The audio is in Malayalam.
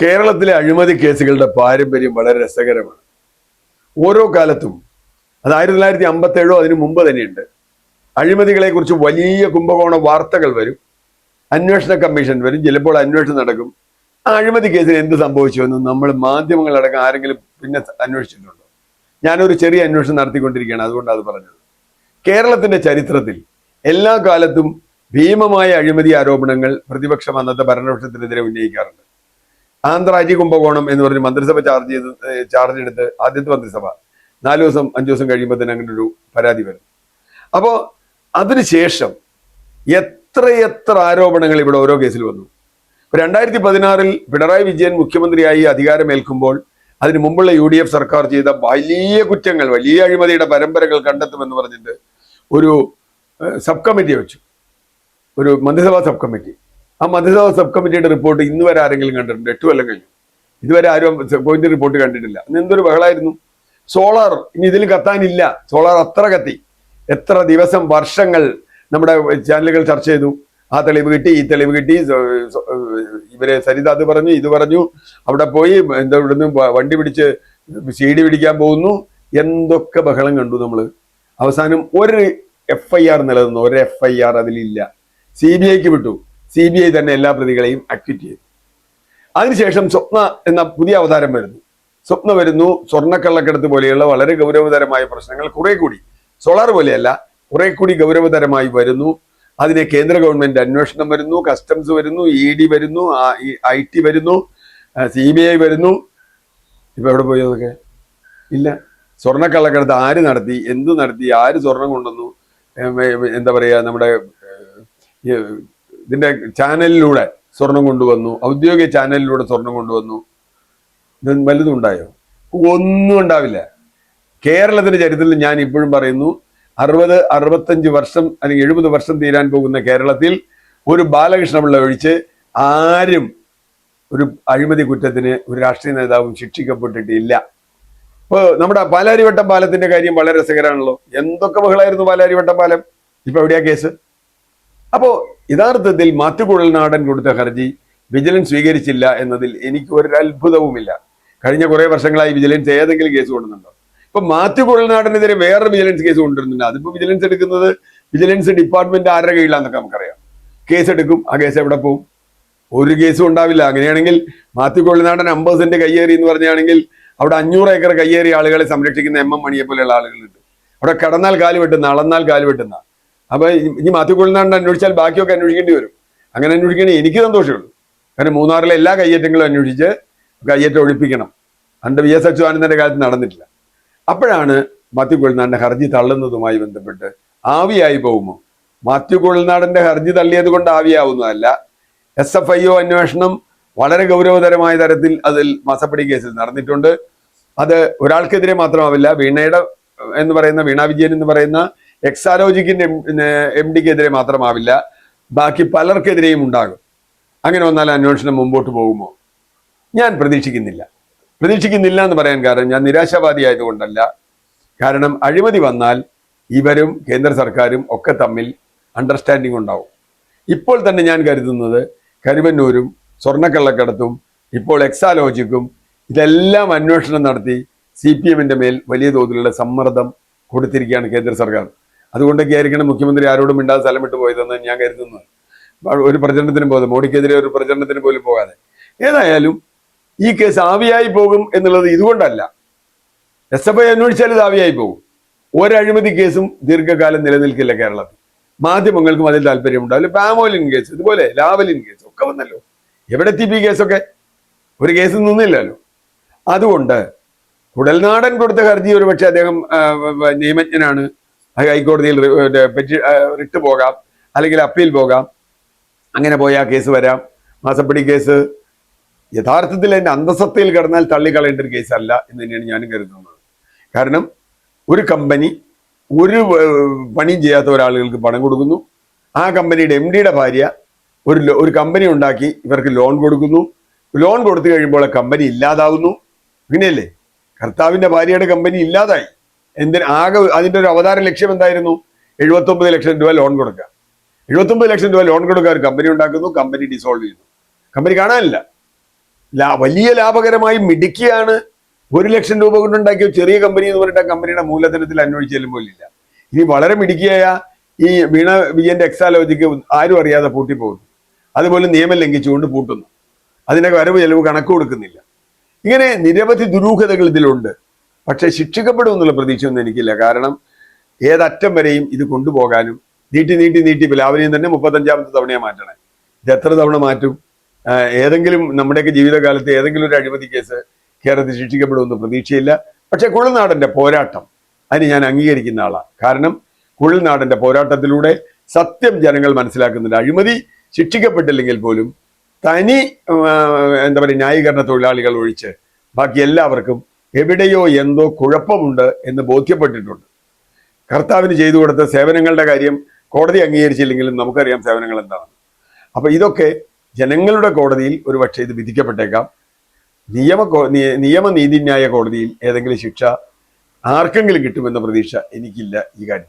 കേരളത്തിലെ അഴിമതി കേസുകളുടെ പാരമ്പര്യം വളരെ രസകരമാണ്. ഓരോ കാലത്തും അത് 1957 അതിനു മുമ്പ് തന്നെയുണ്ട്. അഴിമതികളെ കുറിച്ച് വലിയ കുംഭകോണ വാർത്തകൾ വരും, അന്വേഷണ കമ്മീഷൻ വരും, ചിലപ്പോൾ അന്വേഷണം നടക്കും. ആ അഴിമതി കേസിന് എന്ത് സംഭവിച്ചു എന്ന് നമ്മൾ മാധ്യമങ്ങളടക്കം ആരെങ്കിലും പിന്നെ അന്വേഷിച്ചിട്ടുണ്ടോ? ഞാനൊരു ചെറിയ അന്വേഷണം നടത്തിക്കൊണ്ടിരിക്കുകയാണ്, അതുകൊണ്ട് അത് പറഞ്ഞത്. കേരളത്തിന്റെ ചരിത്രത്തിൽ എല്ലാ കാലത്തും ഭീമമായ അഴിമതി ആരോപണങ്ങൾ പ്രതിപക്ഷം അന്നത്തെ ഭരണപക്ഷത്തിനെതിരെ ഉന്നയിക്കാറുണ്ട്. ആന്ധ്ര അരി കുംഭകോണം എന്ന് പറഞ്ഞ് മന്ത്രിസഭ ചാർജ് എടുത്ത് ആദ്യത്തെ മന്ത്രിസഭ 4 ദിവസം 5 ദിവസം കഴിയുമ്പോൾ തന്നെ അങ്ങനെ ഒരു പരാതി വരും. അപ്പോ അതിനുശേഷം എത്രയെത്ര ആരോപണങ്ങൾ ഇവിടെ ഓരോ കേസിൽ വന്നു. 2016 പിണറായി വിജയൻ മുഖ്യമന്ത്രിയായി അധികാരമേൽക്കുമ്പോൾ അതിനു മുമ്പുള്ള UDF സർക്കാർ ചെയ്ത വലിയ കുറ്റങ്ങൾ, വലിയ അഴിമതിയുടെ പരമ്പരകൾ കണ്ടെത്തുമെന്ന് പറഞ്ഞിട്ട് ഒരു സബ് കമ്മിറ്റി വെച്ചു, ഒരു മന്ത്രിസഭാ സബ് കമ്മിറ്റി. ആ മന്ത്രിസഭാ സബ് കമ്മിറ്റിയുടെ റിപ്പോർട്ട് ഇന്ന് വരെ ആരെങ്കിലും കണ്ടിട്ടുണ്ട്? 8 കൊല്ലം കഴിഞ്ഞു, ഇതുവരെ ആരും പോയിന്റ് റിപ്പോർട്ട് കണ്ടിട്ടില്ല. എന്തൊരു ബഹളായിരുന്നു. സോളാർ ഇനി ഇതിൽ കത്താനില്ല, സോളാർ അത്ര കത്തി. എത്ര ദിവസം, വർഷങ്ങൾ നമ്മുടെ ചാനലുകൾ ചർച്ച ചെയ്തു. ആ തെളിവ് കിട്ടി, ഈ തെളിവ് കിട്ടി, ഇവരെ സരിത അത് പറഞ്ഞു, ഇത് പറഞ്ഞു, അവിടെ പോയി എന്താ ഇവിടുന്ന് വണ്ടി പിടിച്ച് CD പിടിക്കാൻ പോകുന്നു, എന്തൊക്കെ ബഹളം കണ്ടു നമ്മൾ. അവസാനം ഒരു FIR നിലനിന്നു, ഒരു FIR അതിലില്ല. CBIക്ക് വിട്ടു, CBI തന്നെ എല്ലാ പ്രതികളെയും അക്വിറ്റ് ചെയ്തു. അതിനുശേഷം സ്വപ്ന എന്ന പുതിയ അവതാരം വരുന്നു. സ്വപ്ന വരുന്നു, സ്വർണ്ണക്കള്ളക്കടത്ത് പോലെയുള്ള വളരെ ഗൗരവതരമായ പ്രശ്നങ്ങൾ കുറെ കൂടി, സോളാർ പോലെയല്ല, കുറെ കൂടി ഗൗരവതരമായി വരുന്നു. അതിനെ കേന്ദ്ര ഗവൺമെന്റ് അന്വേഷണം വരുന്നു, കസ്റ്റംസ് വരുന്നു, ED വരുന്നു, IT വരുന്നു, CBI വരുന്നു. ഇപ്പൊ എവിടെ പോയി അതൊക്കെ? ഇല്ല. സ്വർണ്ണക്കള്ളക്കടത്ത് ആര് നടത്തി, എന്ത് നടത്തി, ആര് സ്വർണം കൊണ്ടുവന്നു, എന്താ പറയാ, നമ്മുടെ ഇതിന്റെ ചാനലിലൂടെ സ്വർണം കൊണ്ടുവന്നു, ഔദ്യോഗിക ചാനലിലൂടെ സ്വർണം കൊണ്ടുവന്നു. ഇത് വലുതും ഉണ്ടായോ? ഒന്നും ഉണ്ടാവില്ല. കേരളത്തിന്റെ ചരിത്രത്തിൽ ഞാൻ ഇപ്പോഴും പറയുന്നു, 60, 65 വർഷം അല്ലെങ്കിൽ 70 വർഷം തീരാൻ പോകുന്ന കേരളത്തിൽ ഒരു ബാലകൃഷ്ണപിള്ള ഒഴിച്ച് ആരും ഒരു അഴിമതി കുറ്റത്തിന് ഒരു രാഷ്ട്രീയ നേതാവും ശിക്ഷിക്കപ്പെട്ടിട്ടില്ല. ഇപ്പൊ നമ്മുടെ പാലാരിവട്ടം പാലത്തിന്റെ കാര്യം വളരെ രസകരമാണല്ലോ. എന്തൊക്കെ ബഹളായിരുന്നു പാലാരിവട്ടം പാലം. ഇപ്പൊ എവിടെയാ കേസ്? അപ്പോ യഥാർത്ഥത്തിൽ മാത്യു കുഴൽനാടൻ കൊടുത്ത ഹർജി വിജിലൻസ് സ്വീകരിച്ചില്ല എന്നതിൽ എനിക്ക് ഒരു അത്ഭുതവുമില്ല. കഴിഞ്ഞ കുറെ വർഷങ്ങളായി വിജിലൻസ് ഏതെങ്കിലും കേസ് കൊണ്ടുവന്നുണ്ടോ? ഇപ്പൊ മാത്യു കുഴൽനാടനെതിരെ വേറെ വിജിലൻസ് കേസ് കൊണ്ടുവരുന്നുണ്ട്. അതിപ്പോ വിജിലൻസ് എടുക്കുന്നത് വിജിലൻസ് ഡിപ്പാർട്ട്മെന്റ് ആരുടെ കീഴിലാന്നൊക്കെ നമുക്കറിയാം. കേസ് എടുക്കും, ആ കേസ് എവിടെ പോകും? ഒരു കേസും ഉണ്ടാവില്ല. അങ്ങനെയാണെങ്കിൽ മാത്യു കുഴൽനാടൻ 50 സെന്റ് കയ്യേറി എന്ന് പറഞ്ഞാണെങ്കിൽ അവിടെ 500 ഏക്കർ കയ്യേറിയ ആളുകളെ സംരക്ഷിക്കുന്ന MM മണിയെ പോലെയുള്ള ആളുകളുണ്ട്. അവിടെ കടന്നാൽ കാല് വെട്ടുന്ന, അളന്നാൽ കാല് വെട്ടുന്ന. അപ്പൊ ഇനി മാത്യു കുഴൽനാടൻ അന്വേഷിച്ചാൽ ബാക്കിയൊക്കെ അന്വേഷിക്കേണ്ടി വരും. അങ്ങനെ അന്വേഷിക്കണേ എനിക്ക് സന്തോഷമുള്ളൂ. കാരണം മൂന്നാറിലെ എല്ലാ കയ്യേറ്റങ്ങളും അന്വേഷിച്ച് കയ്യേറ്റം ഒഴിപ്പിക്കണം. അണ്ട് VS അച്യുതാനന്ദന്റെ കാലത്ത് നടന്നിട്ടില്ല. അപ്പോഴാണ് മാത്യു കുഴൽനാടന്റെ ഹർജി തള്ളുന്നതുമായി ബന്ധപ്പെട്ട് ആവിയായി പോകുമോ? മാത്യു കുഴൽനാടന്റെ ഹർജി തള്ളിയത് കൊണ്ട് ആവിയാവുന്നതല്ല. SFIO അന്വേഷണം വളരെ ഗൗരവതരമായ തരത്തിൽ അതിൽ മാസപ്പടി കേസിൽ നടന്നിട്ടുണ്ട്. അത് ഒരാൾക്കെതിരെ മാത്രമാവില്ല. വീണ വിജയൻ എന്ന് പറയുന്ന എക്സാലോജിക്കിന്റെ MDക്കെതിരെ മാത്രമാവില്ല, ബാക്കി പലർക്കെതിരെയും ഉണ്ടാകും. അങ്ങനെ വന്നാൽ അന്വേഷണം മുമ്പോട്ട് പോകുമോ? ഞാൻ പ്രതീക്ഷിക്കുന്നില്ല എന്ന് പറയാൻ കാരണം ഞാൻ നിരാശാവാദി ആയതുകൊണ്ടല്ല. കാരണം അഴിമതി വന്നാൽ ഇവരും കേന്ദ്ര സർക്കാരും ഒക്കെ തമ്മിൽ അണ്ടർസ്റ്റാൻഡിങ് ഉണ്ടാവും. ഇപ്പോൾ തന്നെ ഞാൻ കരുതുന്നത് കരുവന്നൂരും സ്വർണ്ണക്കള്ളക്കടത്തും ഇപ്പോൾ എക്സാലോജിക്കും ഇതെല്ലാം അന്വേഷണം നടത്തി CPMന്റെ മേൽ വലിയ തോതിലുള്ള സമ്മർദ്ദം കൊടുത്തിരിക്കുകയാണ് കേന്ദ്ര സർക്കാർ. അതുകൊണ്ടൊക്കെ ആയിരിക്കണം മുഖ്യമന്ത്രി ആരോടും മിണ്ടാതെ സ്ഥലം വിട്ടു പോയതെന്ന് ഞാൻ കരുതുന്നത്. ഒരു പ്രചരണത്തിനും പോകാതെ, മോഡിക്കെതിരെ ഒരു പ്രചരണത്തിന് പോലും പോകാതെ. ഏതായാലും ഈ കേസ് ആവിയായി പോകും എന്നുള്ളത് ഇതുകൊണ്ടല്ല. SFI അന്വേഷിച്ചാൽ ഇത് ആവിയായി പോകും. ഒരഴിമതി കേസും ദീർഘകാലം നിലനിൽക്കില്ല കേരളത്തിൽ. മാധ്യമങ്ങൾക്കും അതിൽ താല്പര്യമുണ്ടാവില്ല. പാമോലിൻ കേസ്, ഇതുപോലെ ലാവലിൻ കേസ് ഒക്കെ വന്നല്ലോ. എവിടെ എത്തി ഈ കേസൊക്കെ? ഒരു കേസ് നിന്നില്ലല്ലോ. അതുകൊണ്ട് കുഴൽനാടൻ കൊടുത്ത ഹർജി ഒരുപക്ഷെ അദ്ദേഹം നിയമജ്ഞനാണ്, ഹൈക്കോടതിയിൽ റിട്ട് പോകാം, അല്ലെങ്കിൽ അപ്പീൽ പോകാം. അങ്ങനെ പോയാൽ കേസ് വരാം. മാസപ്പടി കേസ് യഥാർത്ഥത്തിൽ അതിന്റെ അന്തസത്തയിൽ കിടന്നാൽ തള്ളിക്കളയേണ്ട ഒരു കേസല്ല എന്ന് തന്നെയാണ് ഞാനും കരുതുന്നത്. കാരണം ഒരു കമ്പനി ഒരു പണിയും ചെയ്യാത്ത ഒരാളുകൾക്ക് പണം കൊടുക്കുന്നു. ആ കമ്പനിയുടെ MDയുടെ ഭാര്യ ഒരു കമ്പനി ഉണ്ടാക്കി ഇവർക്ക് ലോൺ കൊടുക്കുന്നു. ലോൺ കൊടുത്തു കഴിയുമ്പോൾ കമ്പനി ഇല്ലാതാവുന്നു. ഇങ്ങനെയല്ലേ? കർത്താവിന്റെ ഭാര്യയുടെ കമ്പനി ഇല്ലാതായി. ആകെ അതിന്റെ ഒരു അവതാര ലക്ഷ്യം എന്തായിരുന്നു? 79 ലക്ഷം രൂപ ലോൺ കൊടുക്കുക. 79 ലക്ഷം രൂപ ലോൺ കൊടുക്കുക, ഒരു കമ്പനി ഉണ്ടാക്കുന്നു, കമ്പനി ഡിസോൾവ് ചെയ്യുന്നു. കമ്പനി കാണാനില്ല. വലിയ ലാഭകരമായി മിടുക്കിയാണ്, 1,00,000 രൂപ കൊണ്ടുണ്ടാക്കിയ ചെറിയ കമ്പനി എന്ന് പറഞ്ഞിട്ട് ആ കമ്പനിയുടെ മൂലധനത്തിൽ അന്വേഷിച്ച് ചെല്ലുമ്പോൾ ഇല്ല. ഇനി വളരെ മിടുക്കിയായ ഈ വീണ വിജയന്റെ എക്സാലോജിക്ക് ആരും അറിയാതെ പൂട്ടിപ്പോകുന്നു. അതുപോലെ നിയമം ലംഘിച്ചുകൊണ്ട് പൂട്ടുന്നു. അതിന്റെ വരവ് ചെലവ് കണക്ക് കൊടുക്കുന്നില്ല. ഇങ്ങനെ നിരവധി ദുരൂഹതകൾ ഇതിലുണ്ട്. പക്ഷെ ശിക്ഷിക്കപ്പെടും എന്നുള്ള പ്രതീക്ഷയൊന്നും എനിക്കില്ല. കാരണം ഏതറ്റം വരെയും ഇത് കൊണ്ടുപോകാനും നീട്ടി നീട്ടി നീട്ടി ലാവലിയും തന്നെ 35ാമത്തെ തവണയാണ് മാറ്റണേ. ഇത് എത്ര തവണ മാറ്റും? ഏതെങ്കിലും നമ്മുടെയൊക്കെ ജീവിതകാലത്ത് ഏതെങ്കിലും ഒരു അഴിമതി കേസ് കേരളത്തിൽ ശിക്ഷിക്കപ്പെടുമെന്ന് പ്രതീക്ഷയില്ല. പക്ഷെ കുഴൽനാടന്റെ പോരാട്ടം അതിന് ഞാൻ അംഗീകരിക്കുന്ന ആളാണ്. കാരണം കുഴൽനാടന്റെ പോരാട്ടത്തിലൂടെ സത്യം ജനങ്ങൾ മനസ്സിലാക്കുന്നുണ്ട്. അഴിമതി ശിക്ഷിക്കപ്പെട്ടില്ലെങ്കിൽ പോലും തനി എന്താ പറയുക ന്യായീകരണ തൊഴിലാളികൾ ഒഴിച്ച് ബാക്കി എല്ലാവർക്കും എവിടെയോ എന്തോ കുഴപ്പമുണ്ട് എന്ന് ബോധ്യപ്പെട്ടിട്ടുണ്ട്. കർത്താവിന് ചെയ്തു കൊടുത്ത സേവനങ്ങളുടെ കാര്യം കോടതി അംഗീകരിച്ചില്ലെങ്കിലും നമുക്കറിയാം സേവനങ്ങൾ എന്താണെന്ന്. അപ്പൊ ഇതൊക്കെ ജനങ്ങളുടെ കോടതിയിൽ ഒരു പക്ഷേ ഇത് വിധിക്കപ്പെട്ടേക്കാം. നിയമ നീതിന്യായ കോടതിയിൽ ഏതെങ്കിലും ശിക്ഷ ആർക്കെങ്കിലും കിട്ടുമെന്ന പ്രതീക്ഷ എനിക്കില്ല ഈ കാര്യത്തിൽ.